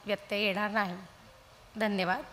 व्यत्यय येणार नाही. धन्यवाद.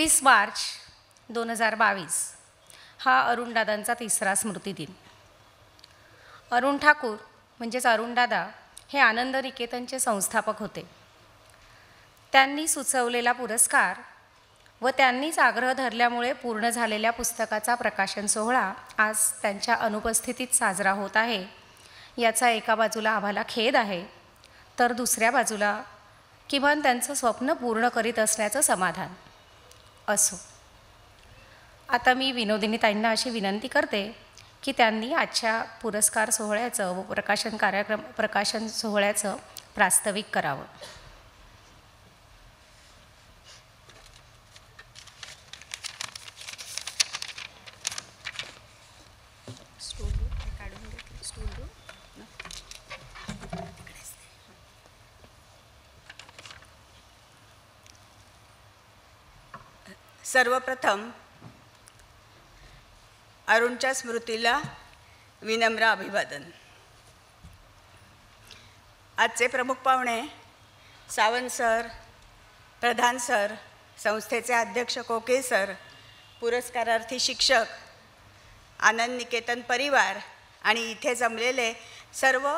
23 मार्च 2022 हा अरुणदादांचा 3रा स्मृतिदिन. अरुण ठाकूर म्हणजेच अरुणदादा हे आनंद निकेतनचे संस्थापक होते. त्यांनी सुचवलेला पुरस्कार व त्यांनीच आग्रह धरल्यामुळे पूर्ण झालेल्या पुस्तकाचा प्रकाशन सोहळा आज त्यांच्या अनुपस्थितीत साजरा होत आहे. याचा एका बाजूला आम्हाला खेद आहे, तर दुसऱ्या बाजूला किमान त्यांचं स्वप्न पूर्ण करीत असण्याचं समाधान. असो, आता मी विनोदिनी ताईंना अशी विनंती करते की त्यांनी आजच्या पुरस्कार सोहळ्याचं व प्रकाशन सोहळ्याचं प्रास्ताविक करावं. सर्वप्रथम अरुणच्या स्मृतीला विनम्र अभिवादन. आजचे प्रमुख पाहुणे सावंत सर, प्रधान सर, संस्थेचे अध्यक्ष कोके सर, पुरस्कारार्थी शिक्षक, आनंद निकेतन परिवार आणि इथे जमलेले सर्व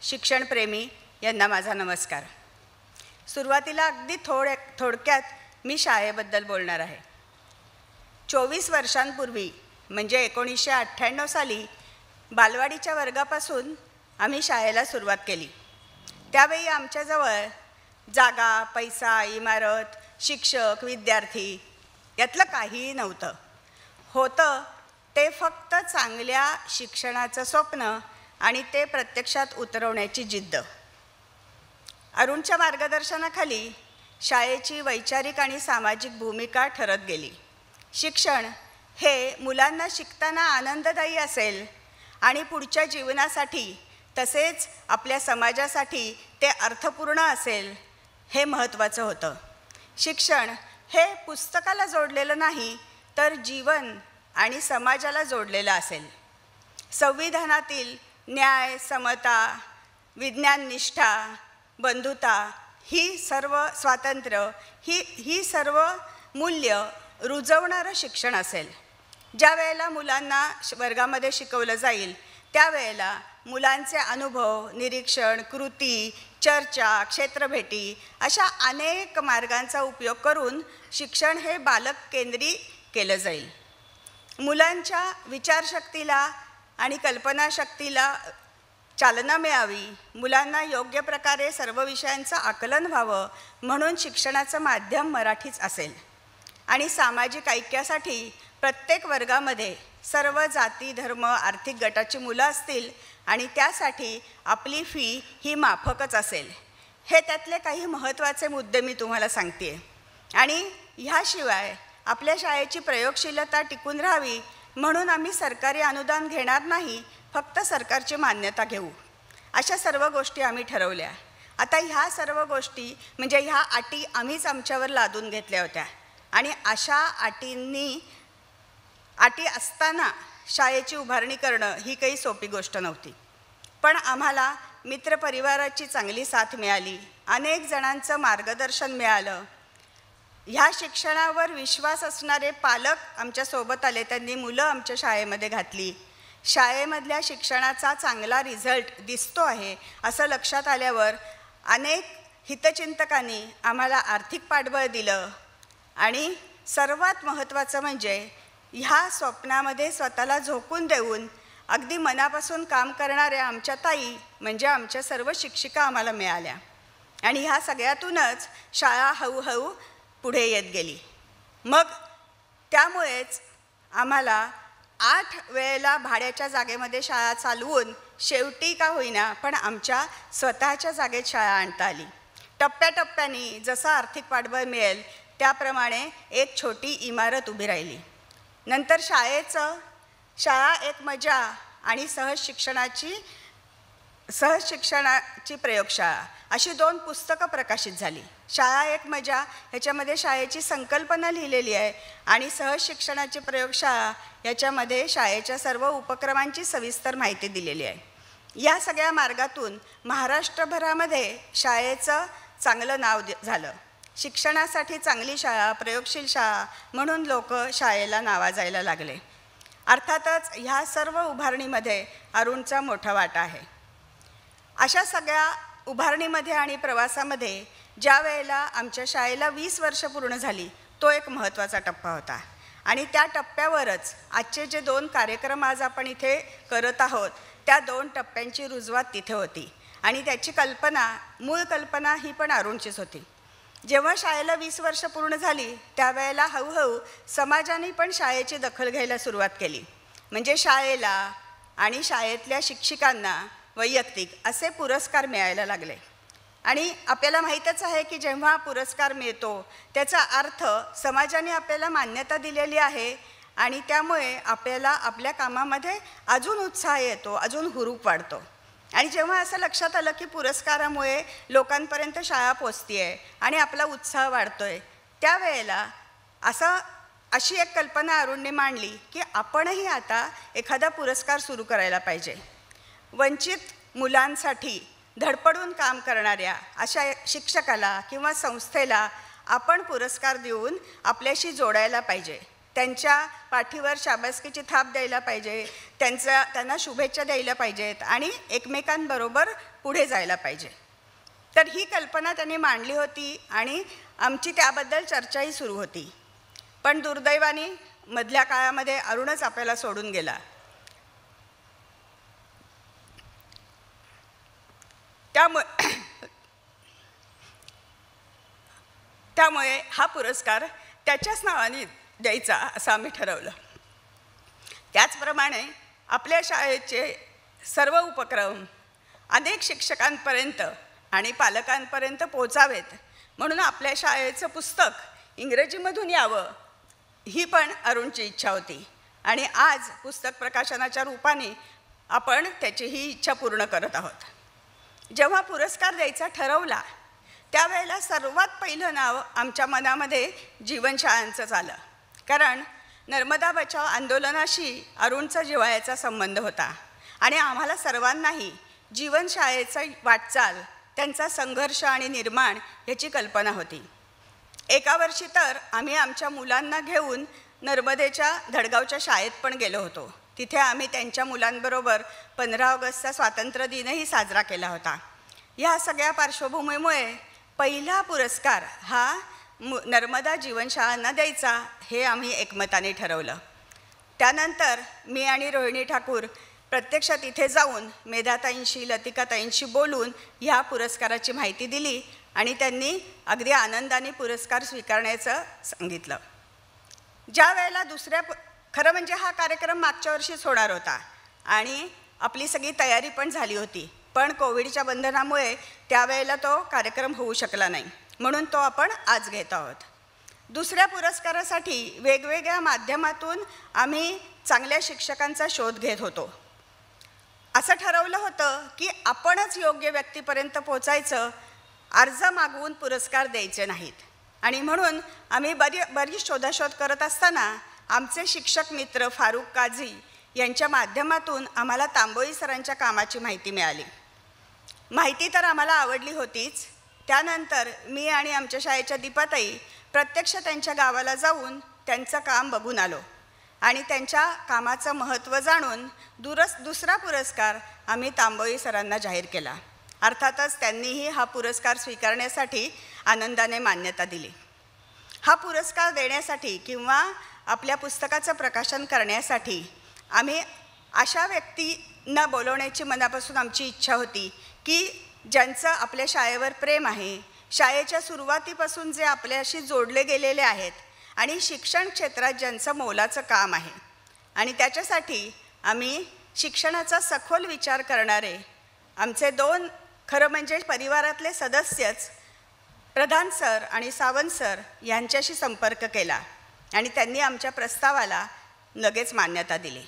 शिक्षणप्रेमी यांना माझा नमस्कार. सुरुवातीला अगदी थोडक्यात मी शाळेबद्दल बोलणार आहे. 24 वर्षांपूर्वी म्हणजे 1998 साली बालवाडीच्या वर्गापासून आम्ही शाळेला सुरुवात केली. त्यावेळी आमच्याजवळ जागा, पैसा, इमारत, शिक्षक, विद्यार्थी यातलं काहीही नव्हतं. होतं ते फक्त चांगल्या शिक्षणाचं स्वप्न आणि ते प्रत्यक्षात उतरवण्याची जिद्द. अरुणच्या मार्गदर्शनाखाली शाळेची वैचारिक आणि सामाजिक भूमिका ठरत गेली. शिक्षण हे मुलांना शिकताना आनंददायी असेल आणि पुढच्या जीवनासाठी तसेच आपल्या समाजासाठी ते अर्थपूर्ण असेल हे महत्त्वाचं होतं. शिक्षण हे पुस्तकाला जोडलेलं नाही, तर जीवन आणि समाजाला जोडलेलं असेल. संविधानातील न्याय, समता, विज्ञाननिष्ठा, बंधुता ही सर्व स्वातंत्र्य ही सर्व मूल्य रुजवणारं शिक्षण असेल. ज्या वेळेला मुलांना वर्गामध्ये शिकवलं जाईल त्यावेळेला मुलांचे अनुभव, निरीक्षण, कृती, चर्चा, क्षेत्रभेटी अशा अनेक मार्गांचा उपयोग करून शिक्षण हे बालक केंद्री केलं जाईल. मुलांच्या विचारशक्तीला आणि कल्पनाशक्तीला चालना मिळावी, मुलांना योग्य प्रकारे सर्व विषयांचं आकलन व्हावं म्हणून शिक्षणाचं माध्यम मराठीच असेल. आणि सामाजिक ऐक्यासाठी प्रत्येक वर्गामध्ये सर्व जाती, धर्म, आर्थिक गटाची मुलं असतील आणि त्यासाठी आपली फी ही माफकच असेल. हे त्यातले काही महत्त्वाचे मुद्दे मी तुम्हाला सांगते. आणि ह्याशिवाय आपल्या शाळेची प्रयोगशीलता टिकून राहावी म्हणून आम्ही सरकारी अनुदान घेणार नाही, फक्त सरकारची मान्यता घेऊ. अशा सर्व गोष्टी आम्ही ठरवल्या. आता ह्या सर्व गोष्टी म्हणजे ह्या अटी आम्हीच आमच्यावर लादून घेतल्या होत्या आणि अशा अटी असताना शाळेची उभारणी करणं ही काही सोपी गोष्ट नव्हती. पण आम्हाला मित्रपरिवाराची चांगली साथ मिळाली, अनेक जणांचं मार्गदर्शन मिळालं. ह्या शिक्षणावर विश्वास असणारे पालक आमच्यासोबत आले, त्यांनी मुलं आमच्या शाळेमध्ये घातली. शाळेमधल्या शिक्षणाचा चांगला रिझल्ट दिसतो आहे असं लक्षात आल्यावर अनेक हितचिंतकांनी आम्हाला आर्थिक पाठबळ दिलं. आणि सर्वात महत्त्वाचं म्हणजे ह्या स्वप्नामध्ये स्वतःला झोकून देऊन अगदी मनापासून काम करणाऱ्या आमच्या ताई म्हणजे आमच्या सर्व शिक्षिका आम्हाला मिळाल्या. आणि ह्या सगळ्यातूनच शाळा हळूहळू पुढे येत गेली. मग त्यामुळेच आम्हाला 8 वेळेला भाड्याच्या जागेमध्ये शाळा चालवून शेवटी का होईना पण आमच्या स्वतःच्या जागेत शाळा आणता आली. टप्प्याटप्प्याने जसं आर्थिक पाठबळ मिळेल त्याप्रमाणे एक छोटी इमारत उभी राहिली. नंतर शाळा एक मजा आणि सहज शिक्षणाची प्रयोगशाळा अशी 2 पुस्तकं प्रकाशित झाली. शाळा एक मजा ह्याच्यामध्ये शाळेची संकल्पना लिहिलेली आहे आणि सहज शिक्षणाची प्रयोगशाळा याच्यामध्ये शाळेच्या सर्व उपक्रमांची सविस्तर माहिती दिलेली आहे. या सगळ्या मार्गातून महाराष्ट्रभरामध्ये शाळेचं चांगलं नाव झालं. शिक्षणासाठी चांगली शाळा, प्रयोगशील शाळा म्हणून लोक शाळेला नावाजायला लागले. अर्थातच ह्या सर्व उभारणीमध्ये अरुणचा मोठा वाटा आहे. अशा सगळ्या उभारणीमध्ये आणि प्रवासामध्ये ज्या वेळेला आमच्या शाळेला 20 वर्ष पूर्ण झाली, तो एक महत्त्वाचा टप्पा होता. आणि त्या टप्प्यावरच आजचे जे 2 कार्यक्रम आज आपण इथे करत आहोत, त्या 2 टप्प्यांची रुजवात तिथे होती. आणि त्याची मूळ कल्पना ही पण अरुणचीच होती. जेव्हा शाळेला 20 वर्ष पूर्ण झाली, त्यावेळेला हळूहळू समाजाने पण शाळेची दखल घ्यायला सुरुवात केली. म्हणजे शाळेला आणि शाळेतल्या शिक्षिकांना वैयक्तिक असे पुरस्कार मिळायला लागले. आणि आपल्याला माहीतच आहे की जेव्हा पुरस्कार मिळतो त्याचा अर्थ समाजाने आपल्याला मान्यता दिलेली आहे आणि त्यामुळे आपल्याला आपल्या कामामध्ये अजून उत्साह येतो, अजून हुरूप वाढतो. आणि जेव्हा असं लक्षात आलं की पुरस्कारामुळे लोकांपर्यंत शाळा पोचते आहे आणि आपला उत्साह वाढतो आहे, त्यावेळेला अशी एक कल्पना अरुणने मांडली की आपणही आता एखादा पुरस्कार सुरू करायला पाहिजे. वंचित मुलांसाठी धडपडून काम करणाऱ्या अशा शिक्षकाला किंवा संस्थेला आपण पुरस्कार देऊन आपल्याशी जोडायला पाहिजे. त्यांच्या पाठीवर शाबासकीची थाप द्यायला पाहिजे, त्यांना शुभेच्छा द्यायला पाहिजेत आणि एकमेकांबरोबर पुढे जायला पाहिजे. तर ही कल्पना त्यांनी मांडली होती आणि आमची त्याबद्दल चर्चाही सुरू होती. पण दुर्दैवाने मधल्या काळामध्ये अरुणच आपल्याला सोडून गेला. त्यामुळे हा पुरस्कार त्याच्याच नावाने द्यायचा असं आम्ही ठरवलं. त्याचप्रमाणे आपल्या शाळेचे सर्व उपक्रम अनेक शिक्षकांपर्यंत आणि पालकांपर्यंत पोचावेत म्हणून आपल्या शाळेचं पुस्तक इंग्रजीमधून यावं ही पण अरुणची इच्छा होती. आणि आज पुस्तक प्रकाशनाच्या रूपाने आपण त्याची ही इच्छा पूर्ण करत आहोत. जेव्हा पुरस्कार द्यायचा ठरवला त्यावेळेला सर्वात पहिलं नाव आमच्या मनामध्ये जीवनशाळांचंच आलं. कारण नर्मदा बचाव आंदोलनाशी अरुणचा जिव्हाळ्याचा संबंध होता आणि आम्हाला सर्वांनाही जीवनशाळेचा वाटचाल, त्यांचा संघर्ष आणि निर्माण याची कल्पना होती. एका वर्षी तर आम्ही आमच्या मुलांना घेऊन नर्मदेच्या धडगावच्या शाळेत पण गेलो होतो. तिथे आम्ही त्यांच्या मुलांबरोबर 15 ऑगस्टचा स्वातंत्र्य दिनही साजरा केला होता. या सगळ्या पार्श्वभूमीमुळे पहिला पुरस्कार हा नर्मदा जीवनशाळांना द्यायचा हे आम्ही एकमताने ठरवलं. त्यानंतर मी आणि रोहिणी ठाकूर प्रत्यक्षात तिथे जाऊन मेधाताईंशी, लतिकाताईंशी बोलून ह्या पुरस्काराची माहिती दिली आणि त्यांनी अगदी आनंदाने पुरस्कार स्वीकारण्याचं सांगितलं. ज्या वेळेला खरं म्हणजे हा कार्यक्रम मागच्या वर्षीच होणार होता आणि आपली सगळी तयारी पण झाली होती, पण कोविडच्या बंधनामुळे त्यावेळेला तो कार्यक्रम होऊ शकला नाही, म्हणून तो आपण आज घेत आहोत. दुसऱ्या पुरस्कारासाठी वेगवेगळ्या माध्यमातून आम्ही चांगल्या शिक्षकांचा शोध घेत होतो. असं ठरवलं होतं की आपणच योग्य व्यक्तीपर्यंत पोचायचं, अर्ज मागवून पुरस्कार द्यायचे नाहीत. आणि म्हणून आम्ही बरीच शोधाशोध करत असताना आमचे शिक्षक मित्र फारुख काझी यांच्या माध्यमातून आम्हाला तांबोळी सरांच्या कामाची माहिती मिळाली. माहिती तर आम्हाला आवडली होतीच. त्यानंतर मी आणि आमच्या शाळेच्या दीपाताई प्रत्यक्ष त्यांच्या गावाला जाऊन त्यांचं काम बघून आलो आणि त्यांच्या कामाचं महत्त्व जाणून दुसरा पुरस्कार आम्ही तांबोळी सरांना जाहीर केला. अर्थातच त्यांनीही हा पुरस्कार स्वीकारण्यासाठी आनंदाने मान्यता दिली. हा पुरस्कार देण्यासाठी किंवा आपल्या पुस्तकाचं प्रकाशन करण्यासाठी आम्ही अशा व्यक्तींना बोलवण्याची मनापासून आमची इच्छा होती की ज्यांचं आपल्या शाळेवर प्रेम आहे, शाळेच्या सुरुवातीपासून जे आपल्याशी जोडले गेलेले आहेत आणि शिक्षण क्षेत्रात ज्यांचं मोलाचं काम आहे. आणि त्याच्यासाठी आम्ही शिक्षणाचा सखोल विचार करणारे आमचे 2 खरं म्हणजे परिवारातले सदस्यच प्रधान सर आणि सावंत सर यांच्याशी संपर्क केला आणि त्यांनी आमच्या प्रस्तावाला लगेच मान्यता दिली.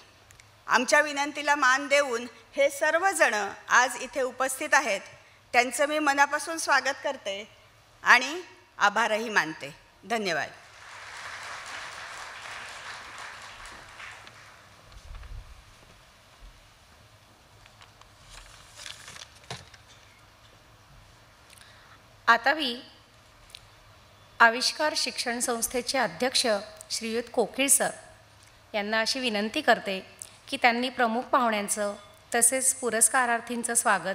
आमच्या विनंतीला मान देऊन हे सर्वजण आज इथे उपस्थित आहेत. त्यांचं मी मनापासून स्वागत करते आणि आभारही मानते. धन्यवाद. आता मी आविष्कार शिक्षण संस्थेचे अध्यक्ष श्रीयुत कोकीळ सर यांना अशी विनंती करते की त्यांनी प्रमुख पाहुण्यांचं तसेच पुरस्कारार्थींचं स्वागत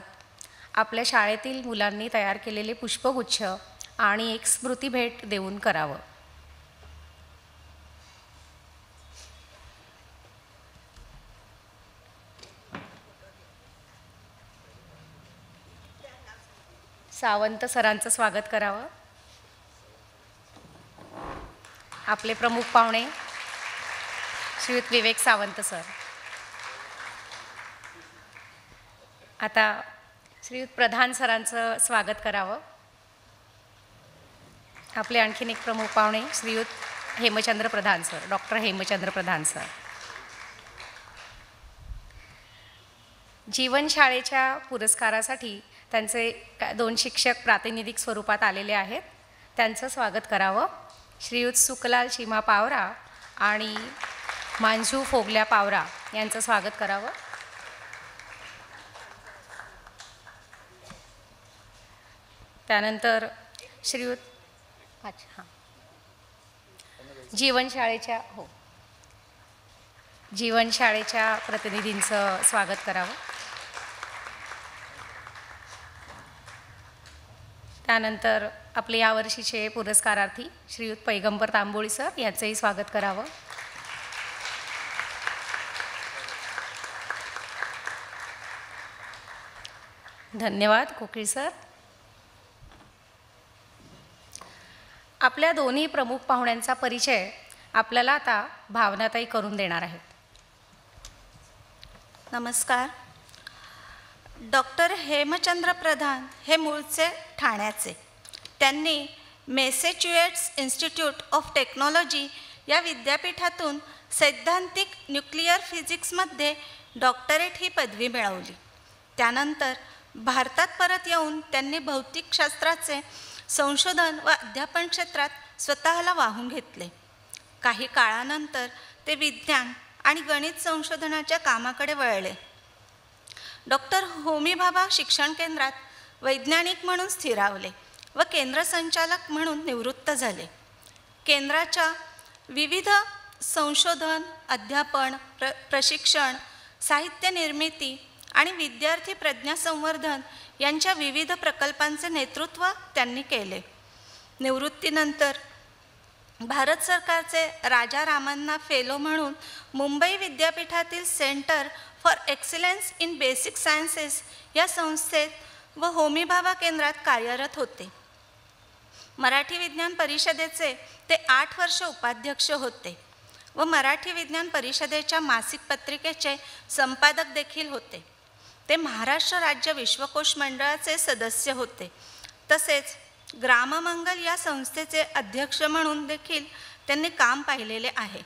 आपल्या शाळेतील मुलांनी तयार केलेले पुष्पगुच्छ आणि एक स्मृती भेट देऊन करावं. सावंत सरांचं स्वागत करावं. आपले प्रमुख पाहुणे श्रीयुत विवेक सावंत सर. आता श्रीयुत प्रधान सरांचं स्वागत करावं. आपले आणखीन एक प्रमुख पाहुणे श्रीयुत हेमचंद्र प्रधान सर, डॉक्टर हेमचंद्र प्रधान सर. जीवनशाळेच्या पुरस्कारासाठी त्यांचे 2 शिक्षक प्रातिनिधिक स्वरूपात आलेले आहेत. त्यांचं स्वागत करावं. श्रीयुत सुकलाल सीमा पावरा आणि मांजू फोगल्या पावरा यांचं स्वागत करावं. त्यानंतर श्रीयुत जीवनशाळेच्या प्रतिनिधींचं स्वागत करावं. त्यानंतर आपले यावर्षीचे पुरस्कारार्थी श्रीयुत पैगंबर तांबोळी सर यांचंही स्वागत करावं. धन्यवाद कोकीळ सर. आपल्या दोन्ही प्रमुख पाहुण्यांचा परिचय आपल्याला आता भावनाताई करून देणार आहेत. नमस्कार. डॉक्टर हेमचंद्र प्रधान हे मूळचे ठाण्याचे. त्यांनी मॅसेच्युएट्स इन्स्टिट्यूट ऑफ टेक्नॉलॉजी या विद्यापीठातून सैद्धांतिक न्यूक्लिअर फिजिक्समध्ये डॉक्टरेट ही पदवी मिळवली. त्यानंतर भारतात परत येऊन त्यांनी भौतिकशास्त्राचे संशोधन व अध्यापन क्षेत्रात स्वतःला वाहून घेतले. काही काळानंतर ते विज्ञान आणि गणित संशोधनाच्या कामाकडे वळले. डॉक्टर होमी भाभा शिक्षण केंद्रात वैज्ञानिक म्हणून स्थिरावले व केंद्र संचालक म्हणून निवृत्त झाले. केंद्राच्या विविध संशोधन, अध्यापन, प्रशिक्षण, साहित्य निर्मिती आणि विद्यार्थी प्रज्ञा संवर्धन यांच्या विविध प्रकल्पांचे नेतृत्व त्यांनी केले. निवृत्तीनंतर भारत सरकारचे राजा रामन्ना फेलो म्हणून मुंबई विद्यापीठातील centre for excellence in basic sciences या संस्थेत व होमी भाभा केंद्रात कार्यरत होते. मराठी विज्ञान परिषदेचे ते 8 वर्ष उपाध्यक्ष होते व मराठी विज्ञान परिषदेच्या मासिक पत्रिकेचे संपादक देखील होते. ते महाराष्ट्र राज्य विश्वकोश मंडळाचे सदस्य होते. तसेच ग्राममंगल या संस्थेचे अध्यक्ष म्हणून देखील त्यांनी काम पाहिलेले आहे.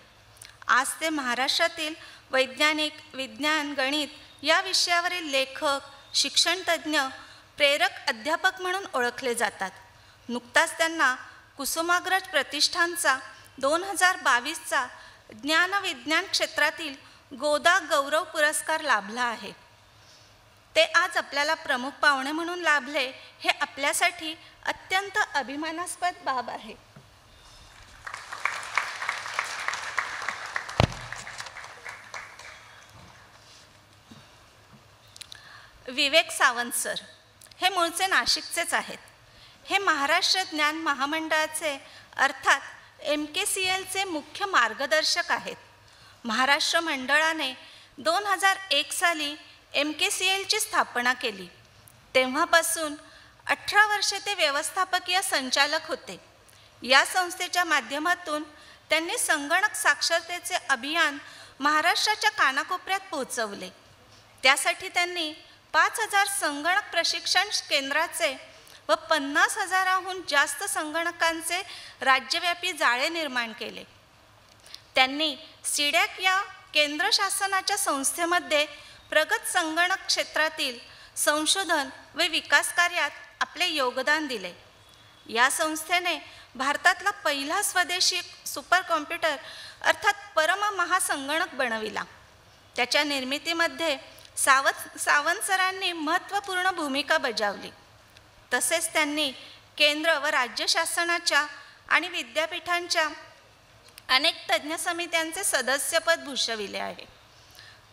आज ते महाराष्ट्रातील वैज्ञानिक, विज्ञान, गणित या विषयावरील लेखक, शिक्षणतज्ज्ञ, प्रेरक अध्यापक म्हणून ओळखले जातात. नुकताच त्यांना कुसुमाग्रज प्रतिष्ठानचा 2022चा ज्ञान विज्ञान क्षेत्रातील गोदा गौरव पुरस्कार लाभला आहे. ते आज आपल्याला प्रमुख पाहुणे म्हणून लाभले हे आपल्यासाठी अत्यंत अभिमानास्पद बाब आहे. विवेक सावंत सर हे मूळचे नाशिकचेच आहेत. हे महाराष्ट्र ज्ञान महामंडळाचे अर्थात MKCLचे मुख्य मार्गदर्शक आहेत. महाराष्ट्र मंडळाने 2001 साली MKCLची स्थापना केली. तेव्हापासून 18 वर्षे ते व्यवस्थापकीय संचालक होते. या संस्थेच्या माध्यमातून त्यांनी संगणक साक्षरतेचे अभियान महाराष्ट्राच्या कानाकोपऱ्यात पोहोचवले. त्यासाठी त्यांनी 5000 संगणक प्रशिक्षण केंद्राचे व 50,000हून जास्त संगणकांचे राज्यव्यापी जाळे निर्माण केले. त्यांनी सीडॅक या केंद्र शासनाच्या संस्थेमध्ये प्रगत संगणक क्षेत्रातील संशोधन व विकास कार्यात आपले योगदान दिले. या संस्थेने भारतातला पहिला स्वदेशी सुपर कॉम्प्युटर अर्थात परम महासंगणक बनविला. त्याच्या निर्मितीमध्ये सावंत सरांनी महत्त्वपूर्ण भूमिका बजावली. तसेच त्यांनी केंद्र व राज्य शासनाच्या आणि विद्यापीठांच्या अनेक तज्ज्ञ समित्यांचे सदस्यपद भूषविले आहे.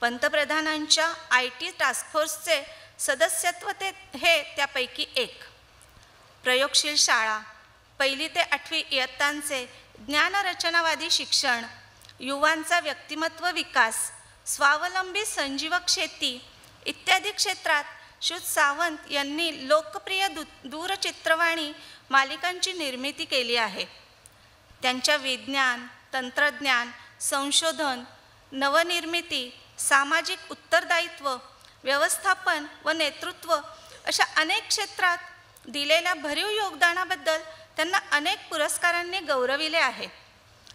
पंतप्रधानांच्या IT टास्कफोर्सचे सदस्यत्व हे त्यापैकी एक. प्रयोगशील शाळा, 1ली ते 8वी इयत्तांचे ज्ञानरचनावादी शिक्षण, युवांचा व्यक्तिमत्व विकास, स्वावलंबी संजीवक शेती इत्यादी क्षेत्रात श्रुत सावंत यांनी लोकप्रिय दूरचित्रवाणी मालिकांची निर्मिती केली आहे. त्यांच्या विज्ञान, तंत्रज्ञान, संशोधन, नवनिर्मिती, सामाजिक उत्तरदायित्व, व्यवस्थापन व नेतृत्व अशा अनेक क्षेत्रात दिलेल्या भरीव योगदानाबद्दल त्यांना अनेक पुरस्कारांनी गौरविले आहे.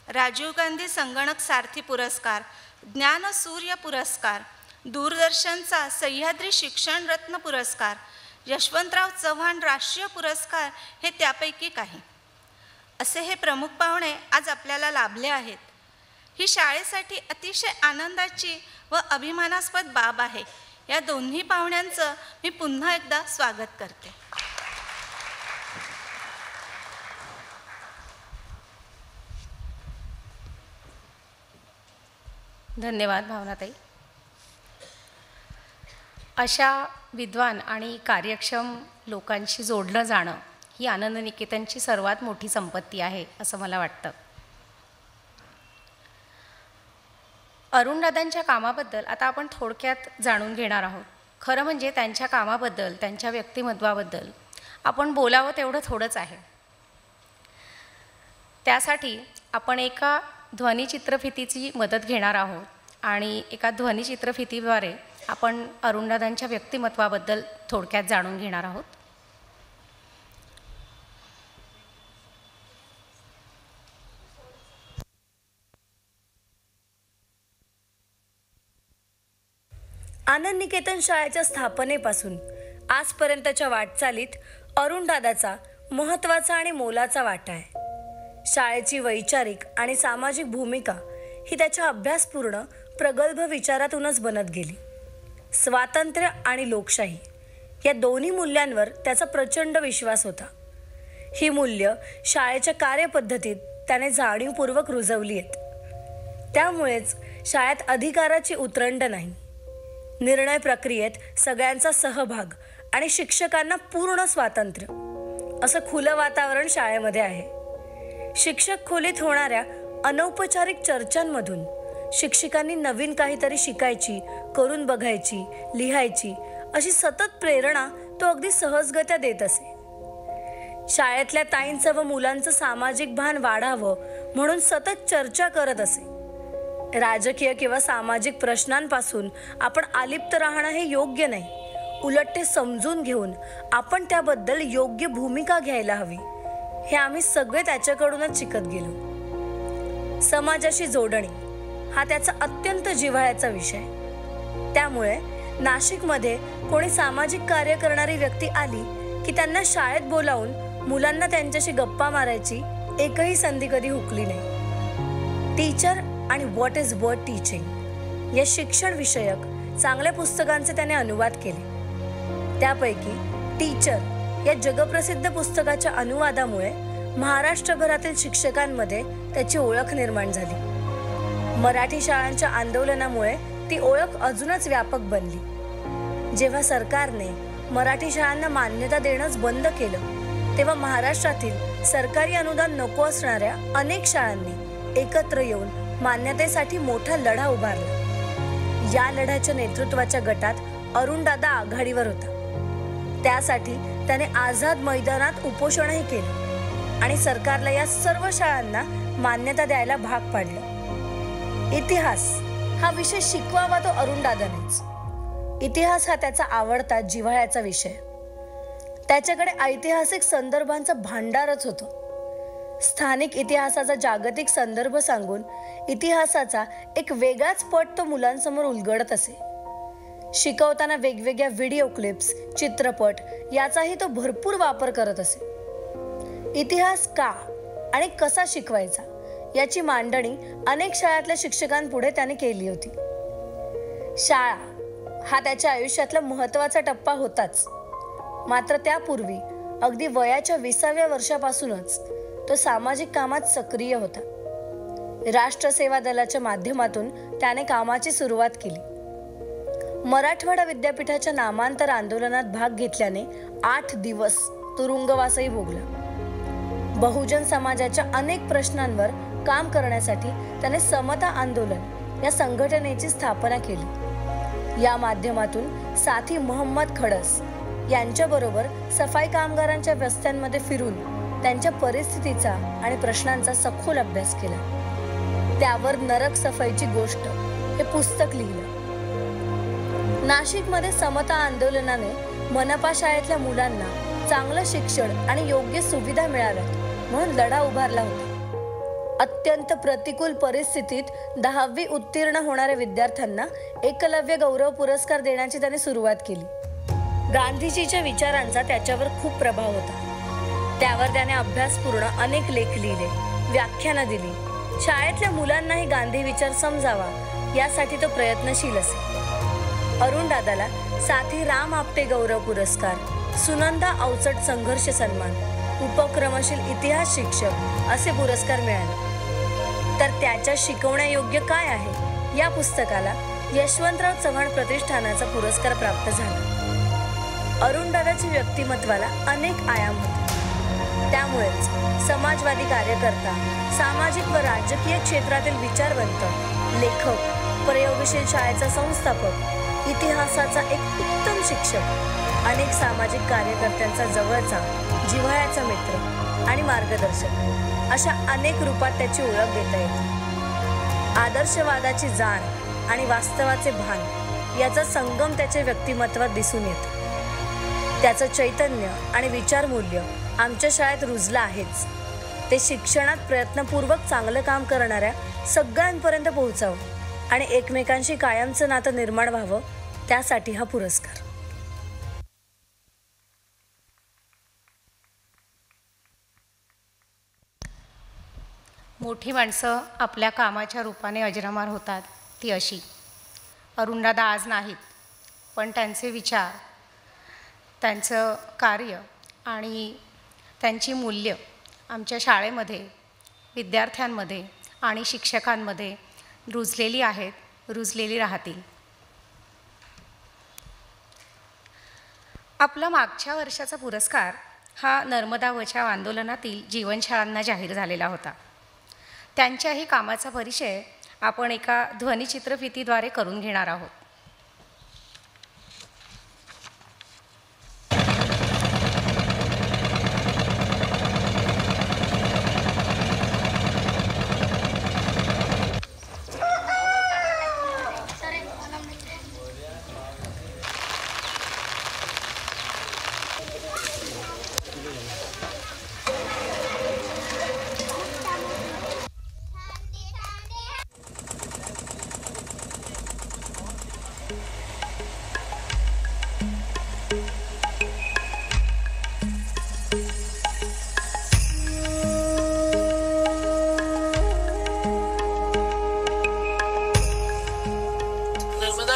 राजीव गांधी संगणक सारथी पुरस्कार, ज्ञानसूर्य पुरस्कार, दूरदर्शनचा सह्याद्री शिक्षण रत्न पुरस्कार, यशवंतराव चव्हाण राष्ट्रीय पुरस्कार हे त्यापैकी काही. असे हे प्रमुख पाहुणे आज आपल्याला लाभले आहेत. ही शाळेसाठी अतिशय आनंदाची व अभिमानास्पद बाब आहे. या दोन्ही पाहुण्यांचं मी पुन्हा एकदा स्वागत करते. धन्यवाद भावनाताई. अशा विद्वान आणि कार्यक्षम लोकांशी जोडलं जाणं ही आनंद निकेतनची सर्वात मोठी संपत्ती आहे असं मला वाटतं. अरुणदादांच्या कामाबद्दल आता आपण थोडक्यात जाणून घेणार आहोत. खरं म्हणजे त्यांच्या कामाबद्दल, त्यांच्या व्यक्तिमत्वाबद्दल आपण बोलावं तेवढं थोडंच आहे. त्यासाठी आपण एका ध्वनिचित्रफितीची मदत घेणार आहोत आणि एका ध्वनिचित्रफितीद्वारे आपण अरुणदादांच्या व्यक्तिमत्वाबद्दल थोडक्यात जाणून घेणार आहोत. आनंद निकेतन शाळेच्या स्थापनेपासून आजपर्यंतच्या वाटचालीत अरुणदादाचा महत्त्वाचा आणि मोलाचा वाटा आहे. शाळेची वैचारिक आणि सामाजिक भूमिका ही त्याच्या अभ्यासपूर्ण प्रगल्भ विचारातूनच बनत गेली. स्वातंत्र्य आणि लोकशाही या दोन्ही मूल्यांवर त्याचा प्रचंड विश्वास होता. ही मूल्य शाळेच्या कार्यपद्धतीत त्याने जाणीवपूर्वक रुजवली आहेत. त्यामुळेच शाळेत अधिकाराची उतरंड नाही, निर्णय प्रक्रियेत सगळ्यांचा सहभाग आणि शिक्षकांना पूर्ण स्वातंत्र्य असं खुलं वातावरण शाळेमध्ये आहे. शिक्षक खोलीत होणाऱ्या अनौपचारिक चर्चांमधून शिक्षकांनी नवीन काहीतरी शिकायची, करून बघायची, लिहायची अशी सतत प्रेरणा तो अगदी सहजगत्या देत असे. शाळेतल्या ताईंचं व मुलांचं सामाजिक भान वाढावं म्हणून सतत चर्चा करत असे. राजकीय किंवा सामाजिक प्रश्नांपासून आपण अलिप्त राहणं हे योग्य नाही. उलट ते समजून घेऊन आपण त्याबद्दल योग्य भूमिका घ्यायला हवी हे आम्ही सगळे त्याच्याकडूनच शिकत गेलो. समाजाशी जोडणी हा त्याचा अत्यंत जिव्हाळ्याचा विषय. त्यामुळे नाशिकमध्ये कोणी सामाजिक कार्य करणारी व्यक्ती आली की त्यांना शाळेत बोलावून मुलांना त्यांच्याशी गप्पा मारायची एकही संधी कधी हुकली नाही. टीचर आणि व्हॉट इज वर्थ टीचिंग या शिक्षण विषयक चांगल्या पुस्तकांचे त्याने अनुवाद केले. त्यापैकी टीचर या जगप्रसिद्ध पुस्तकाच्या अनुवादामुळे महाराष्ट्रभरातील शिक्षकांमध्ये त्याची ओळख निर्माण झाली. मराठी शाळांच्या आंदोलनामुळे ती ओळख अजूनच व्यापक बनली. जेव्हा सरकारने मराठी शाळांना मान्यता देणंच बंद केलं तेव्हा महाराष्ट्रातील सरकारी अनुदान नको असणाऱ्या अनेक शाळांनी एकत्र येऊन मान्यतेसाठी मोठा लढा उभारला. या लढ्याच्या नेतृत्वाच्या गटात अरुणदादा आघाडीवर होता. त्यासाठी त्याने आझाद मैदानात उपोषणही केलं आणि सरकारला या सर्व शाळांना मान्यता द्यायला भाग पाडलं. इतिहास हा विषय शिकवावा तो अरुणदादानेच. इतिहास हा त्याचा आवडता जिव्हाळ्याचा विषय. त्याच्याकडे ऐतिहासिक संदर्भांचं भांडारच होतं. स्थानिक इतिहासाचा जागतिक संदर्भ सांगून इतिहासाचा एक वेगळाच पट तो मुलांसमोर उलगडत असे. शिकवताना वेगवेगळ्या व्हिडिओ क्लिप्स, चित्रपट याचाही तो भरपूर वापर करत असे. इतिहास का आणि कसा शिकवायचा याची मांडणी अनेक शाळातल्या शिक्षकांपुढे त्याने केली होती. शाळा हा त्याच्या आयुष्यातला महत्त्वाचा टप्पा होताच. मात्र त्यापूर्वी अगदी वयाच्या 20व्या वर्षापासूनच तो सामाजिक कामात सक्रिय होता. राष्ट्रसेवा दलाच्या माध्यमातून त्याने कामाची सुरुवात केली. मराठवाडा विद्यापीठाच्या नामांतर आंदोलनात भाग घेतल्याने 8 दिवस तुरुंगवासही भोगला. बहुजन समाजाच्या अनेक प्रश्नांवर काम करण्यासाठी त्याने समता आंदोलन या संघटनेची स्थापना केली. या माध्यमातून साथी मोहम्मद खडस यांच्याबरोबर सफाई कामगारांच्या वस्त्यांमध्ये फिरून त्यांच्या परिस्थितीचा आणि प्रश्नांचा सखोल अभ्यास केला. त्यावर नरक सफाईची गोष्ट हे पुस्तक लिहिलं. नाशिकमध्ये समता आंदोलनाने मनपा शाळेतल्या मुलांना चांगलं शिक्षण आणि योग्य सुविधा मिळाव्यात म्हणून लढा उभारला होता. अत्यंत प्रतिकूल परिस्थितीत 10वी उत्तीर्ण होणाऱ्या विद्यार्थ्यांना एकलव्य गौरव पुरस्कार देण्याची त्याने सुरुवात केली. गांधीजीच्या विचारांचा त्याच्यावर खूप प्रभाव होता. त्यावर त्याने अभ्यासपूर्ण अनेक लेख लिहिले, व्याख्यानं दिली. शाळेतल्या मुलांनाही गांधी विचार समजावा यासाठी तो प्रयत्नशील असे. अरुण दादाला साथी राम आपटे गौरव पुरस्कार, सुनंदा अवचट संघर्ष सन्मान, उपक्रमशील इतिहास शिक्षक असे पुरस्कार मिळाले. तर त्याच्या शिकवण्यायोग्य काय आहे या पुस्तकाला यशवंतराव चव्हाण प्रतिष्ठानाचा पुरस्कार प्राप्त झाला. अरुण दादाच्या व्यक्तिमत्वाला अनेक आयाम होते. त्यामुळेच समाजवादी कार्यकर्ता, सामाजिक व राजकीय क्षेत्रातील विचारवंत, लेखक, प्रयोगशील शाळेचा संस्थापक, इतिहासाचा एक उत्तम शिक्षक, अनेक सामाजिक कार्यकर्त्यांचा जवळचा जिव्हाळ्याचा मित्र आणि मार्गदर्शक अशा अनेक रूपात त्याची ओळख देता येते. आदर्शवादाची जाण आणि वास्तवाचे भान याचा संगम त्याच्या व्यक्तिमत्वात दिसून येतो. त्याचं चैतन्य आणि विचारमूल्य आमच्या शाळेत रुजलं आहेच. ते शिक्षणात प्रयत्नपूर्वक चांगलं काम करणाऱ्या सगळ्यांपर्यंत पोहोचावं आणि एकमेकांशी कायमचं नातं निर्माण व्हावं त्यासाठी हा पुरस्कार. मोठी माणसं आपल्या कामाच्या रूपाने अजरामर होतात ती अशी. अरुणदादा आज नाहीत, पण त्यांचे विचार, त्यांचं कार्य आणि त्यांची मूल्य आमच्या शाळेमध्ये, विद्यार्थ्यांमध्ये आणि शिक्षकांमध्ये रुजलेली आहेत, रुजलेली राहतील. आपला मागच्या वर्षाचा पुरस्कार हा नर्मदा बचाव आंदोलनातील जीवनशाळांना जाहीर झालेला होता. त्यांच्याही कामाचा परिचय आपण एका ध्वनिचित्रफितीद्वारे करून घेणार आहोत.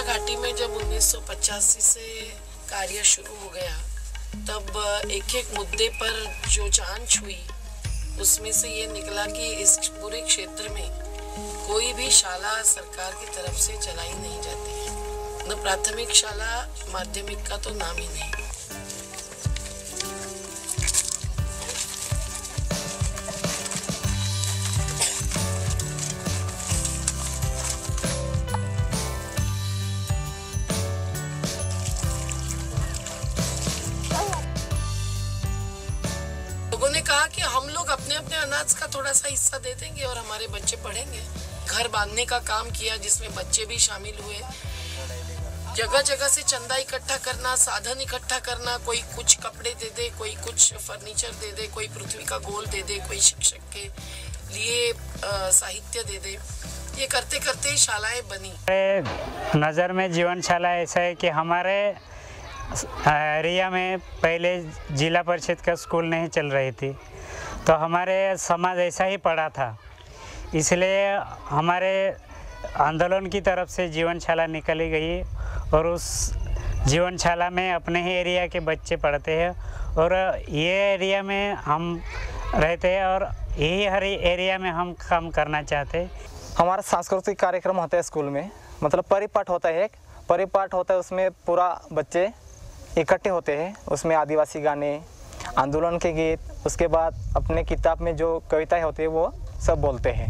घाटी में जब 1985 से कार्य शुरू हो गया, तब एक एक मुद्दे पर जो जांच हुई उसमें से ये निकला कि इस पूरे क्षेत्र में कोई भी शाला सरकार की तरफ से चलाई नहीं जाती है. न प्राथमिक शाला, माध्यमिक का तो नाम ही नहीं. लोगों ने कहा कि हम लोग अपने अपने अनाज का थोड़ा सा हिस्सा दे देंगे और हमारे बच्चे पढ़ेंगे. घर बांधने का काम किया जिसमें बच्चे भी शामिल हुए. जगह जगह से चंदा इकट्ठा करना, साधन इकट्ठा करना, कोई कुछ कपड़े दे दे, कोई कुछ फर्नीचर दे दे, कोई पृथ्वी का गोल दे दे, कोई शिक्षक के लिए साहित्य दे दे. ये करते करते शालाएं बनी. नज़र में जीवनशाला ऐसा है कि हमारे एरिया में पहले जिला परिषद का स्कूल नहीं चल रही थी, तो हमारे समाज ऐसा ही पड़ा था. इसलिए हमारे आंदोलन की तरफ से जीवनशाला निकाली गई और उस जीवनशाला में अपने ही एरिया के बच्चे पढ़ते हैं. और ये एरिया में हम रहते हैं और यही हर एरिया में हम काम करना चाहते हैं। हमारा सांस्कृतिक कार्यक्रम होता है स्कूल में, मतलब परिपाठ होता है, एक परिपाठ होता है, उसमें पूरा बच्चे इकट्ठे होते हैं। उसमें आदिवासी गाने, आंदोलन के गीत, उसके बाद अपने किताब में जो कविताएं होती है वो सब बोलते हैं।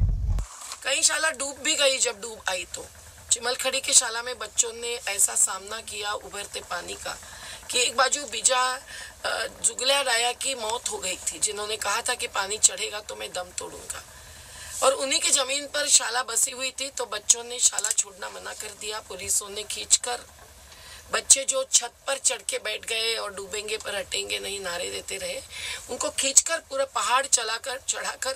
कई शाला डूब भी गई। जब डूब आई तो चिमलखड़ी के शाला में बच्चों ने ऐसा सामना किया उभरते पानी का कि एक बाजू बिजा जुगलिया डाया की मौत हो गई थी, जिन्होंने कहा था कि पानी चढ़ेगा तो मैं दम तोड़ूंगा, और उन्हीं की जमीन पर शाला बसी हुई थी। तो बच्चों ने शाला छोड़ना मना कर दिया। पुलिसों ने खींचकर बच्चे जो छत पर चढ़ के बैठ गए और डूबेंगे पर हटेंगे नहीं नारे देते रहे, उनको खींचकर पूरा पहाड़ चढ़ाकर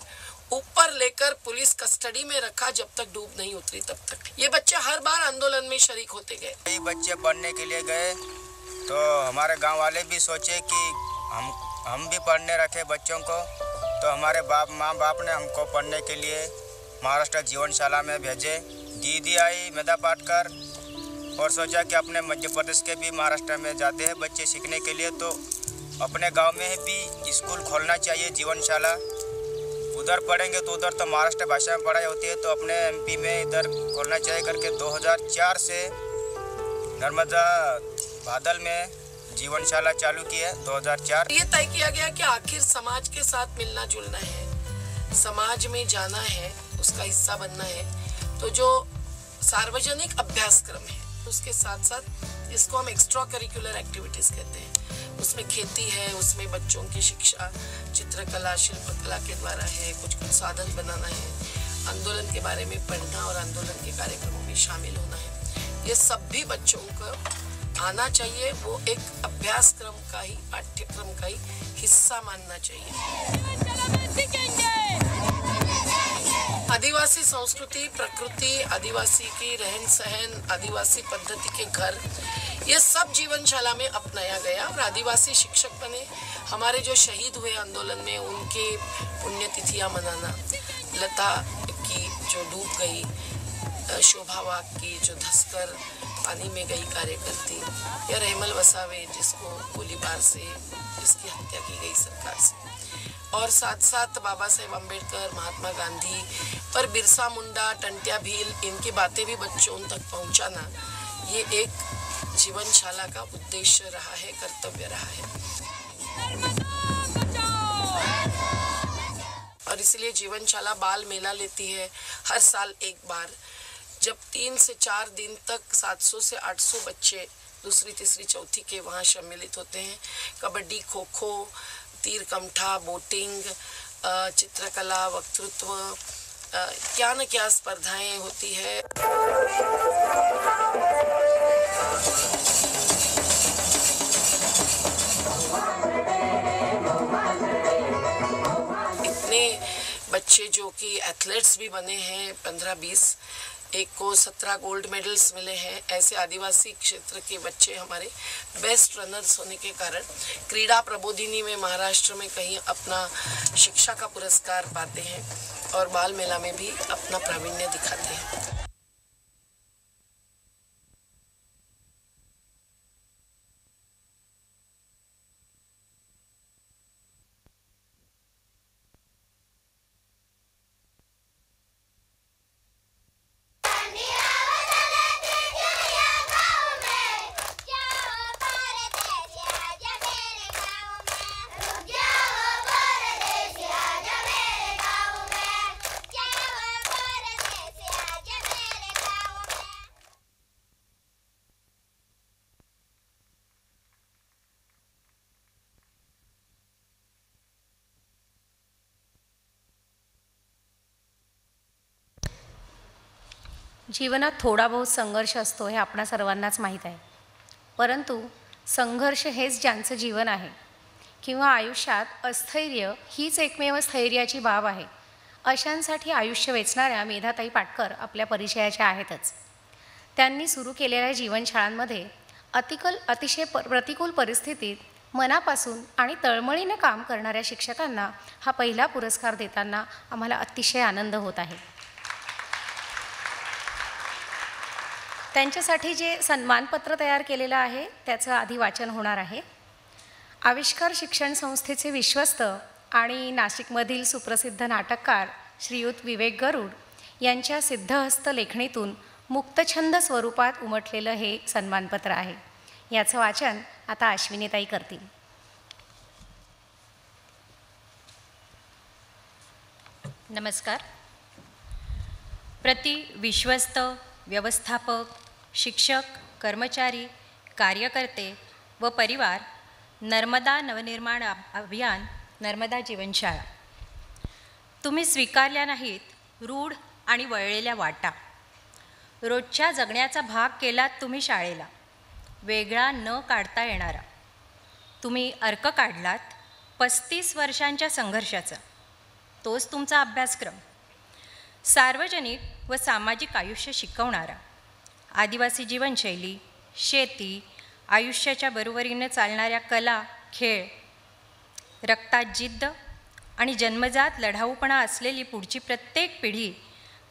ऊपर लेकर पुलिस कस्टडी में रखा जब तक डूब नहीं उतरी तब तक। ये बच्चे हर बार आंदोलन में शरीक होते गए। कई बच्चे पढ़ने के लिए गए तो हमारे गांव वाले भी सोचे कि हम भी पढ़ने रखे बच्चों को, तो हमारे माँ बाप ने हमको पढ़ने के लिए महाराष्ट्र जीवनशाला में भेजे। दीदी आई मेधा पाटकर और सोचा कि अपने मध्य प्रदेश के भी महाराष्ट्र में जाते हैं बच्चे सीखने के लिए, तो अपने गांव में भी स्कूल खोलना चाहिए जीवनशाला। उधर पढ़ेंगे तो उधर तो महाराष्ट्र भाषा में पढ़ाई होती है, तो अपने एमपी में इधर खोलना चाहिए करके 2004 से नर्मदा बादल में जीवनशाला चालू की है। 2004 ये तय किया गया कि आखिर समाज के साथ मिलना जुलना है, समाज में जाना है, उसका हिस्सा बनना है। तो जो सार्वजनिक अभ्यासक्रम है उसके साथ साथ इसको हम एक्स्ट्रा करिकुलर एक्टिविटीज कहते हैं, उसमें खेती है, उसमें बच्चों की शिक्षा चित्रकला शिल्पकला के द्वारा है, कुछ साधन बनाना है, आंदोलन के बारे में पढ़ना और आंदोलन के कार्यक्रमों में शामिल होना है। ये सब भी बच्चों को आना चाहिए, वो एक अभ्यासक्रम का ही पाठ्यक्रम का ही हिस्सा मानना चाहिए। आदिवासी संस्कृति, प्रकृति, आदिवासी की रहन सहन, आदिवासी पद्धति के घर, ये सब जीवनशाला में अपनाया गया और आदिवासी शिक्षक बने। हमारे जो शहीद हुए आंदोलन में उनके पुण्यतिथियां मनाना, लता की जो डूब गई, शोभा वाग की जो धंसकर पानी में गई कार्यकर्ती, या रहमल वसावे जिसको गोलीबार से जिसकी हत्या की गई सरकार से, और साथ साथ बाबा साहेब अम्बेडकर, महात्मा गांधी और बिरसा मुंडा, टंट्या भील, इनकी बातें भी बच्चों तक पहुंचाना, ये एक जीवनशाला का उद्देश्य रहा है, कर्तव्य रहा है। और इसलिए जीवनशाला बाल मेला लेती है हर साल एक बार, जब 3 से 4 दिन तक 700 से 800 बच्चे दूसरी तीसरी चौथी के वहाँ सम्मिलित होते हैं। कबड्डी, खो खो, तीर कमठा, बोटिंग, चित्रकला, वक्तृत्व, क्या न क्या स्पर्धाएं होती है। इतने बच्चे जो कि एथलीट्स भी बने हैं, 15-20, एक को 17 गोल्ड मेडल्स मिले हैं। ऐसे आदिवासी क्षेत्र के बच्चे हमारे बेस्ट रनर्स होने के कारण क्रीड़ा प्रबोधिनी में महाराष्ट्र में कहीं अपना शिक्षा का पुरस्कार पाते हैं और बाल मेला में भी अपना प्रावीण्य दिखाते हैं। जीवनात थोडा बहुत संघर्ष असतो हे आपणा सर्वांनाच माहीत आहे, परंतु संघर्ष हेच ज्यांचं जीवन आहे किंवा आयुष्यात अस्थैर्य हीच एकमेव स्थैर्याची बाब आहे, अशांसाठी आयुष्य वेचणाऱ्या मेधाताई पाटकर आपल्या परिचयाच्या आहेतच। त्यांनी सुरू केलेल्या जीवनशाळांमध्ये अतिशय प्रतिकूल परिस्थितीत मनापासून आणि तळमळीने काम करणाऱ्या शिक्षकांना हा पहिला पुरस्कार देताना आम्हाला अतिशय आनंद होत आहे। त्यांच्यासाठी जे सन्मानपत्र तयार केलेलं आहे त्याचं आधी वाचन होणार आहे। आविष्कार शिक्षण संस्थेचे विश्वस्त आणि नाशिकमधील सुप्रसिद्ध नाटककार श्रीयुत विवेक गरुड यांच्या सिद्धहस्त लेखणीतून मुक्तछंद स्वरूपात उमटलेलं हे सन्मानपत्र आहे. याचं वाचन आता अश्विनीताई करतील. नमस्कार. प्रति विश्वस्त, व्यवस्थापक, शिक्षक, कर्मचारी, कार्यकर्ते व परिवार, नर्मदा नवनिर्माण अभियान, नर्मदा जीवनशाळा. तुम्ही स्वीकारल्या नाहीत रूढ आणि वळलेल्या वाटा. रोजच्या जगण्याचा भाग केलात तुम्ही शाळेला, वेगळा न काढता येणारा. तुम्ही अर्क काढलात 35 वर्षांच्या संघर्षाचा. तोच तुमचा अभ्यासक्रम. सार्वजनिक व सामाजिक आयुष्य शिकवणारा, आदिवासी जीवनशैली, शेती, आयुष्याच्या बरोबरीने चालणाऱ्या कला, खेळ, रक्तात जिद्द आणि जन्मजात लढाऊपणा असलेली पुढची प्रत्येक पिढी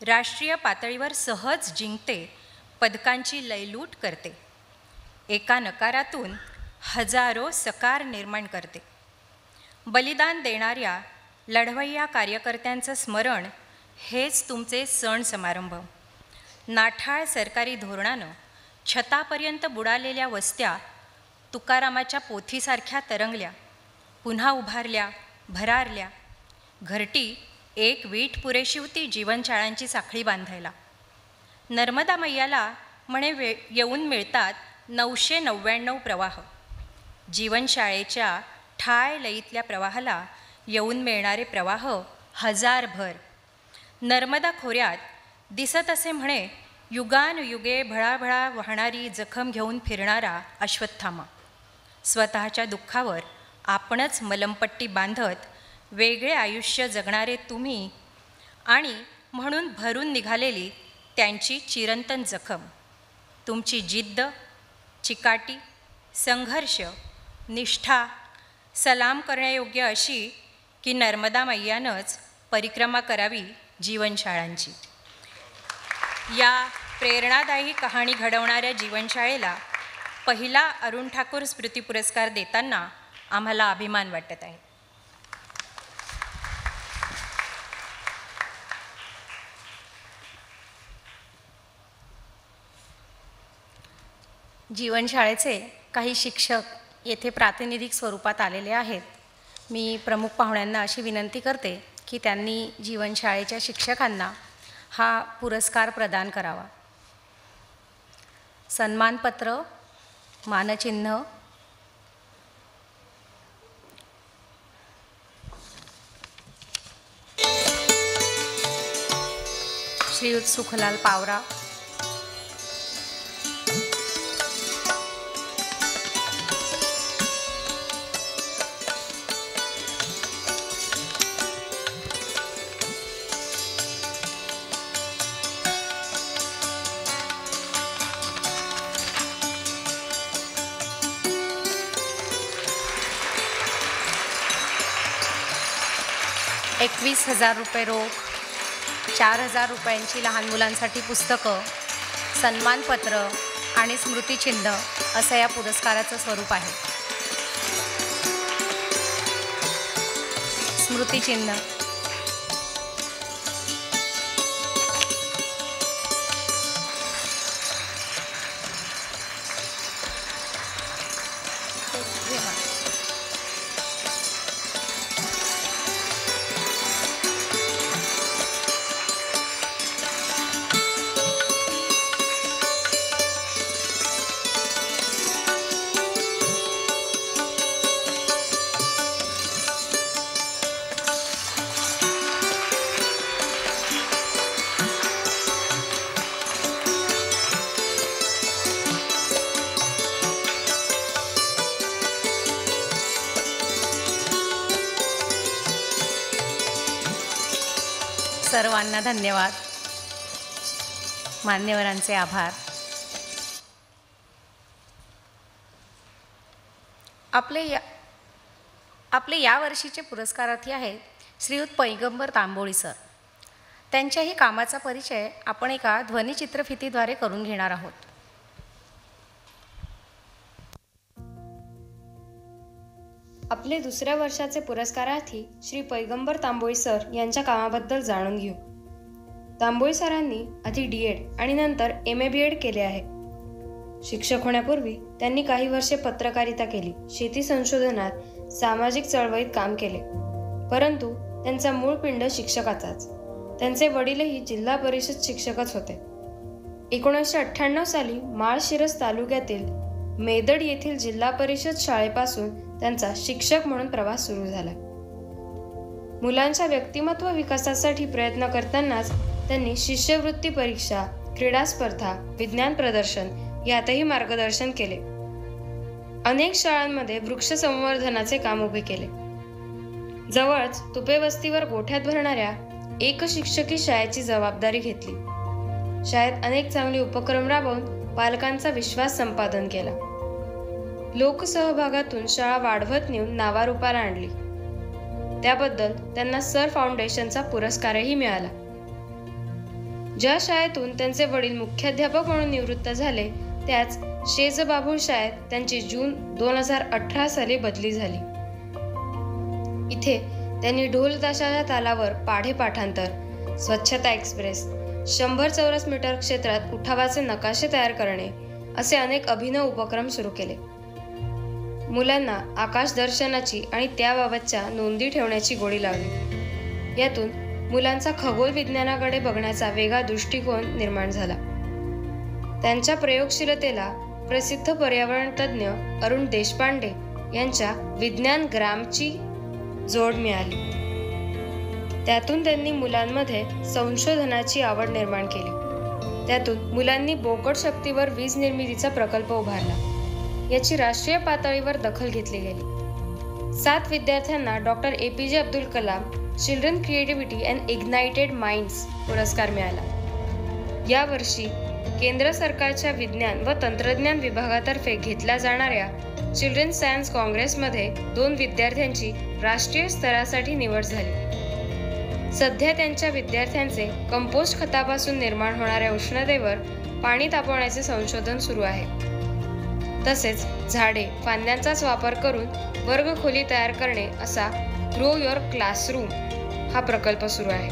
राष्ट्रीय पातळीवर सहज जिंकते, पदकांची लयलूट करते. एका नकारातून हजारो सकार निर्माण करते. बलिदान देणाऱ्या लढवय्या कार्यकर्त्यांचं स्मरण हेच तुमचे सण समारंभ. नाठाळ सरकारी धोरणानं छतापर्यंत बुडालेल्या वस्त्या तुकारामाच्या पोथीसारख्या तरंगल्या, पुन्हा उभारल्या, भरारल्या. घरटी एक वीट पुरेशी होती जीवनशाळांची साखळी बांधायला. नर्मदा मैयाला म्हणे येऊन मिळतात 999 प्रवाह. जीवनशाळेच्या ठाय लयीतल्या प्रवाहाला येऊन मिळणारे प्रवाह हजारभर. नर्मदा खोऱ्यात दिसत असे म्हणे युगानुयुगे भळाभळा वाहणारी जखम घेऊन फिरणारा अश्वत्थामा. स्वतःच्या दुःखावर आपणच मलमपट्टी बांधत वेगळे आयुष्य जगणारे तुम्ही आणि म्हणून भरून निघालेली त्यांची चिरंतन जखम. तुमची जिद्द, चिकाटी, संघर्ष, निष्ठा सलाम करण्यायोग्य अशी की नर्मदा मैयानंच परिक्रमा करावी जीवनशाळांची. या प्रेरणादायी कहाणी घडवणाऱ्या जीवनशाळेला पहिला अरुण ठाकूर स्मृती पुरस्कार देताना आम्हाला अभिमान वाटत आहे. जीवनशाळेचे काही शिक्षक येथे प्रातिनिधिक स्वरूपात आलेले आहेत. मी प्रमुख पाहुण्यांना अशी विनंती करते की त्यांनी जीवनशाळेच्या शिक्षकांना हा पुरस्कार प्रदान करावा. सन्मानपत्र, मानचिन्ह, श्रीयुत सुखलाल पावरा, ₹21,000 रोख, 4,000 रुपयांची लहान मुलांसाठी पुस्तकं, सन्मानपत्र आणि स्मृतिचिन्ह असं या पुरस्काराचं स्वरूप आहे. स्मृतिचिन्ह सर्वांना धन्यवाद. मान्यवरांचे आभार. आपले या वर्षीचे पुरस्कारार्थी आहेत श्रीयुत पैगंबर तांबोळी सर. त्यांच्याही कामाचा परिचय आपण एका ध्वनिचित्रफितीद्वारे करून घेणार आहोत. आपले दुसऱ्या वर्षाचे पुरस्कारार्थी श्री पैगंबर तांबोळी सर यांच्या कामाबद्दल जाणून घेऊ. तांबोळी सरांनी आधी D.Ed आणि नंतर MA-B.Ed केले आहे. शिक्षक होण्यापूर्वी त्यांनी काही वर्षे पत्रकारिता केली, शेती संशोधनात, सामाजिक चळवळीत काम केले. परंतु त्यांचा मूळ पिंड शिक्षकाचाच. त्यांचे वडीलही जिल्हा परिषद शिक्षकच होते. 1998 साली माळशिरस तालुक्यातील मेदड येथील जिल्हा परिषद शाळेपासून त्यांचा शिक्षक म्हणून प्रवास सुरू झाला. मुलांच्या व्यक्तिमत्व विकासासाठी प्रयत्न करतानाच त्यांनी शिष्यवृत्ती परीक्षा, क्रीडा स्पर्धा, विज्ञान प्रदर्शन यातही मार्गदर्शन केले. अनेक शाळांमध्ये वृक्ष संवर्धनाचे काम उभे केले. जवळच तुपे वस्तीवर गोठ्यात भरणाऱ्या एक शिक्षकी शाळेची जबाबदारी घेतली. शाळेत अनेक चांगले उपक्रम राबवून पालकांचा विश्वास संपादन केला. लोकसहभागातून शाळा वाढवत नेऊन नावारूपाला आणली. त्याबद्दल त्यांना सर फाउंडेशनचा पुरस्कारही मिळाला. ज्या शाळेतून त्यांचे वडील मुख्याध्यापक म्हणून निवृत्त झाले त्याच शेजबाबूळ शाळेत त्यांची जून 2018 साली बदली झाली. इथे त्यांनी ढोल ताशाच्या तालावर पाढे पाठांतर, स्वच्छता एक्सप्रेस, 100 चौरस मीटर क्षेत्रात उठावाचे नकाशे तयार करणे असे अनेक अभिनव उपक्रम सुरू केले. मुलांना आकाश दर्शनाची आणि त्याबाबतच्या नोंदी ठेवण्याची गोडी लावली. यातून मुलांचा खगोल विज्ञानाकडे बघण्याचा वेगळा दृष्टिकोन निर्माण झाला. त्यांच्या प्रयोगशीलतेला प्रसिद्ध पर्यावरण तज्ज्ञ अरुण देशपांडे यांच्या विज्ञान ग्रामची जोड मिळाली. त्यातून त्यांनी मुलांमध्ये संशोधनाची आवड निर्माण केली. त्यातून मुलांनी बोकड शक्तीवर वीज निर्मितीचा प्रकल्प उभारला. याची राष्ट्रीय पातळीवर दखल घेतली गेली. 7 विद्यार्थ्यांना doctor APJ Abdul Kalam children creativity and ignited minds पुरस्कार मिळाला. यावर्षी केंद्र सरकारच्या विज्ञान व तंत्रज्ञान विभागातर्फे घेतल्या जाणाऱ्या चिल्ड्रन सायन्स काँग्रेसमध्ये 2 विद्यार्थ्यांची राष्ट्रीय स्तरासाठी निवड झाली. सध्या त्यांच्या विद्यार्थ्यांचे कंपोस्ट खतापासून निर्माण होणाऱ्या उष्णतेवर पाणी तापवण्याचे संशोधन सुरू आहे. तसेच झाडे, फांद्यांचाच वापर करून वर्गखोली तयार करणे असा ग्रो युअर क्लासरूम हा प्रकल्प सुरू आहे.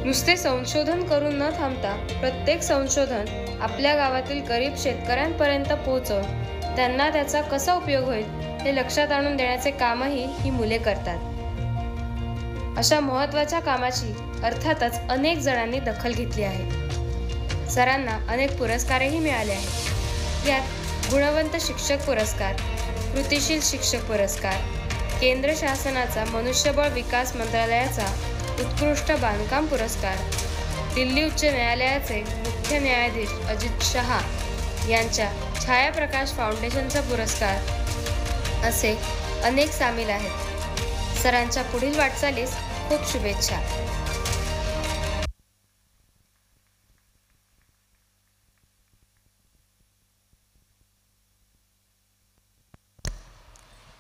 नुसते संशोधन करून न थांबता प्रत्येक संशोधन आपल्या गावातील गरीब शेतकऱ्यांपर्यंत पोहोचवून त्यांना त्याचा कसा उपयोग होईल हे लक्षात आणून देण्याचे कामही ही मुले करतात. अशा महत्त्वाच्या कामाची अर्थातच अनेक जणांनी दखल घेतली आहे. सरांना अनेक पुरस्कारही मिळाले आहेत. यात गुणवंत शिक्षक पुरस्कार, कृतिशील शिक्षक पुरस्कार, केंद्र शासनाचा मनुष्यबळ विकास मंत्रालयाचा उत्कृष्ट बांधकाम पुरस्कार, दिल्ली उच्च न्यायालयाचे मुख्य न्यायाधीश अजित शहा यांच्या छायाप्रकाश फाउंडेशनचा पुरस्कार असे अनेक सामील आहेत. सरांच्या पुढील वाटचालीस खूप शुभेच्छा.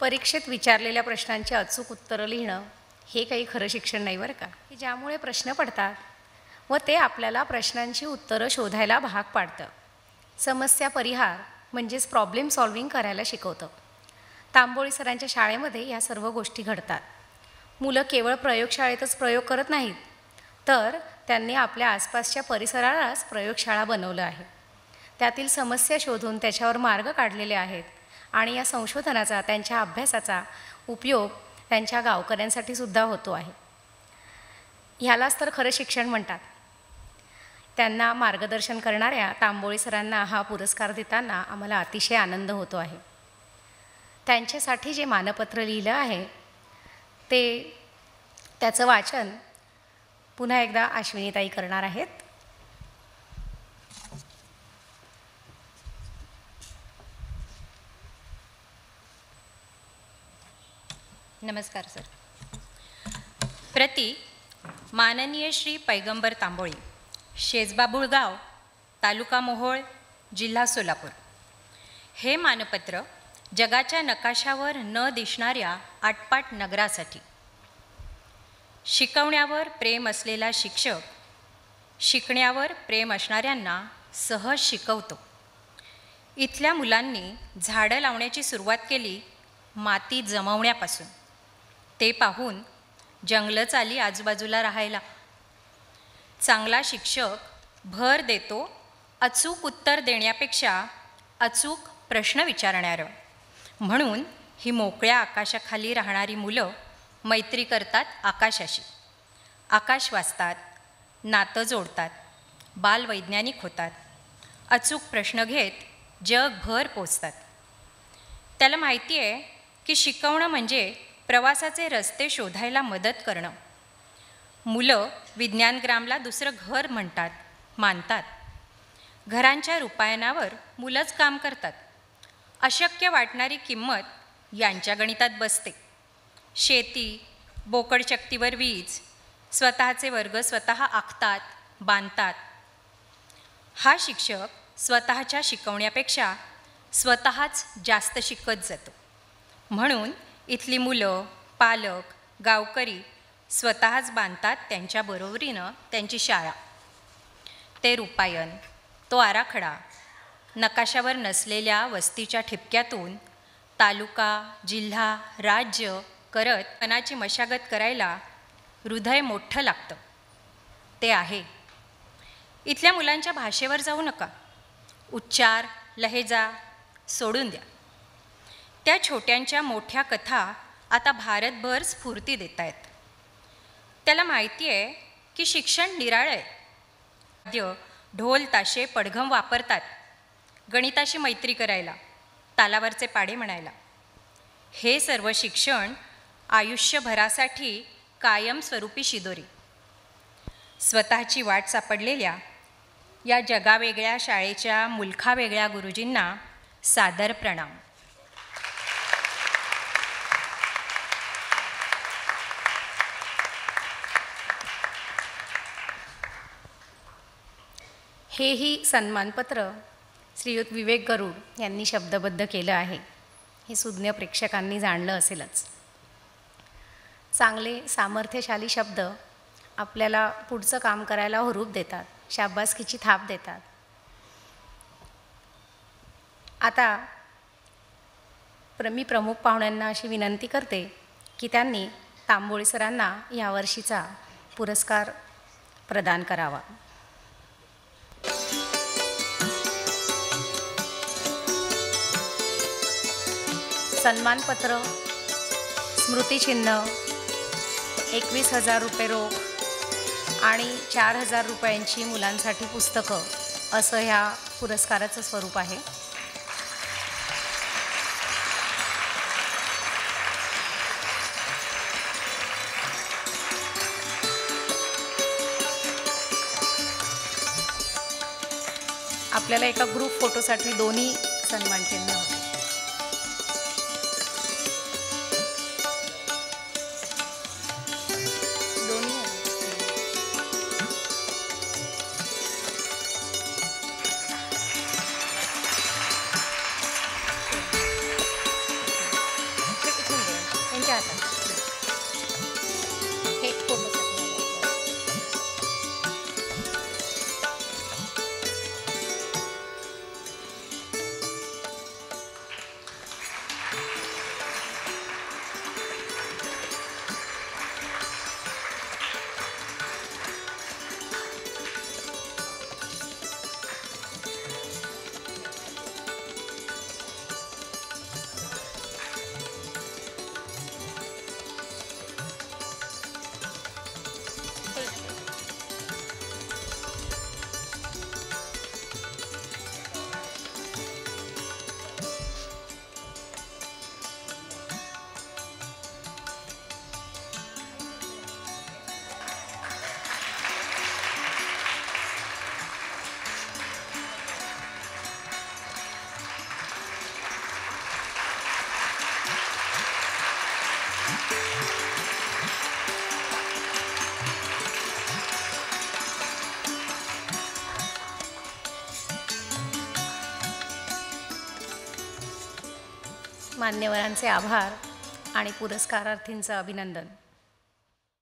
परीक्षेत विचारलेल्या प्रश्नांची अचूक उत्तरं लिहिणं हे काही खरं शिक्षण नाही बरं का, की ज्यामुळे प्रश्न पडतात व ते आपल्याला प्रश्नांची उत्तरं शोधायला भाग पाडतं. समस्या परिहार म्हणजेच प्रॉब्लेम सॉल्व्हिंग करायला शिकवतं. तांबोळी सरांच्या शाळेमध्ये या सर्व गोष्टी घडतात. मुलं केवळ प्रयोगशाळेतच प्रयोग करत नाहीत, तर त्यांनी आपल्या आसपासच्या परिसरालाच प्रयोगशाळा बनवलं आहे. त्यातील समस्या शोधून त्याच्यावर मार्ग काढलेले आहेत आणि या संशोधनाचा, त्यांच्या अभ्यासाचा उपयोग त्यांच्या गावकऱ्यांसाठी सुद्धा होतो आहे. ह्यालाच तर खरं शिक्षण म्हणतात. त्यांना मार्गदर्शन करणाऱ्या तांबोळी सरांना हा पुरस्कार देताना आम्हाला अतिशय आनंद होतो आहे. त्यांच्यासाठी जे मानपत्र लिहिलं आहे त्याचं वाचन पुन्हा एकदा अश्विनीताई करणार आहेत. नमस्कार सर. प्रति माननीय श्री पैगंबर तांबोळी, शेजबाबूळ गाव, तालुका मोहोळ, जिल्हा सोलापूर. हे मानपत्र जगाच्या नकाशावर न दिसणाऱ्या आटपाट नगरासाठी. शिकवण्यावर प्रेम असलेला शिक्षक शिकण्यावर प्रेम असणाऱ्यांना सहज शिकवतो. इथल्या मुलांनी झाडं लावण्याची सुरुवात केली माती जमवण्यापासून ते पाहून जंगलच आली आजूबाजूला राहायला. चांगला शिक्षक भर देतो अचूक उत्तर देण्यापेक्षा अचूक प्रश्न विचारणारं. म्हणून ही मोकळ्या आकाशाखाली राहणारी मुलं मैत्री करतात आकाशाशी. आकाश वाचतात, नातं जोडतात, बालवैज्ञानिक होतात, अचूक प्रश्न घेत जगभर पोचतात. त्याला माहिती आहे की शिकवणं म्हणजे प्रवासाचे रस्ते शोधायला मदत करणं. मुलं विज्ञानग्रामला दुसरं घर म्हणतात, मानतात. घरांच्या रुपायनावर मुलंच काम करतात. अशक्य वाटणारी किंमत यांच्या गणितात बसते. शेती, बोकड शक्तीवर वीज, स्वतःचे वर्ग स्वतः आखतात, बांधतात. हा शिक्षक स्वतःच्या शिकवण्यापेक्षा स्वतःच जास्त शिकत जातो. म्हणून इथली मुलं, पालक, गावकरी स्वतःच बांधतात त्यांच्या बरोबरीनं त्यांची शाळा. ते रुपायन, तो आराखडा, नकाशावर नसलेल्या वस्तीच्या ठिपक्यातून तालुका, जिल्हा, राज्य करत मनाची मशागत करायला हृदय मोठं लागतं. ते आहे. इथल्या मुलांच्या भाषेवर जाऊ नका. उच्चार, लहेजा सोडून द्या. त्या छोट्यांच्या मोठ्या कथा आता भारतभर स्फूर्ती देत आहेत. त्याला माहिती आहे की शिक्षण निराळं आहे. ढोल, ताशे, पडघम वापरतात गणिताशी मैत्री करायला, तालावरचे पाढे म्हणायला. हे सर्व शिक्षण आयुष्यभरासाठी कायमस्वरूपी शिदोरी. स्वतःची वाट सापडलेल्या या जगावेगळ्या शाळेच्या मुलखावेगळ्या गुरुजींना सादर प्रणाम. हेही सन्मानपत्र श्रीयुत विवेक गरुड यांनी शब्दबद्ध केलं आहे. हे सुज्ञ प्रेक्षकांनी जाणलं असेलच. चांगले सामर्थ्यशाली शब्द आपल्याला पुढचं काम करायला हुरूप देतात, शाबासकीची थाप देतात. आता मी प्रमुख पाहुण्यांना अशी विनंती करते की त्यांनी तांबोळी सरांना यावर्षीचा पुरस्कार प्रदान करावा. सन्मानपत्र, स्मृतिचिन्ह, 21,000 रुपये रोख आणि 4,000 रुपयांची मुलांसाठी पुस्तकं असं ह्या पुरस्काराचं स्वरूप आहे. आपल्याला एका ग्रुप फोटोसाठी दोन्ही सन्मान चिन्ह होते. मान्यवरांचे आभार आणि पुरस्कारार्थींचं अभिनंदन.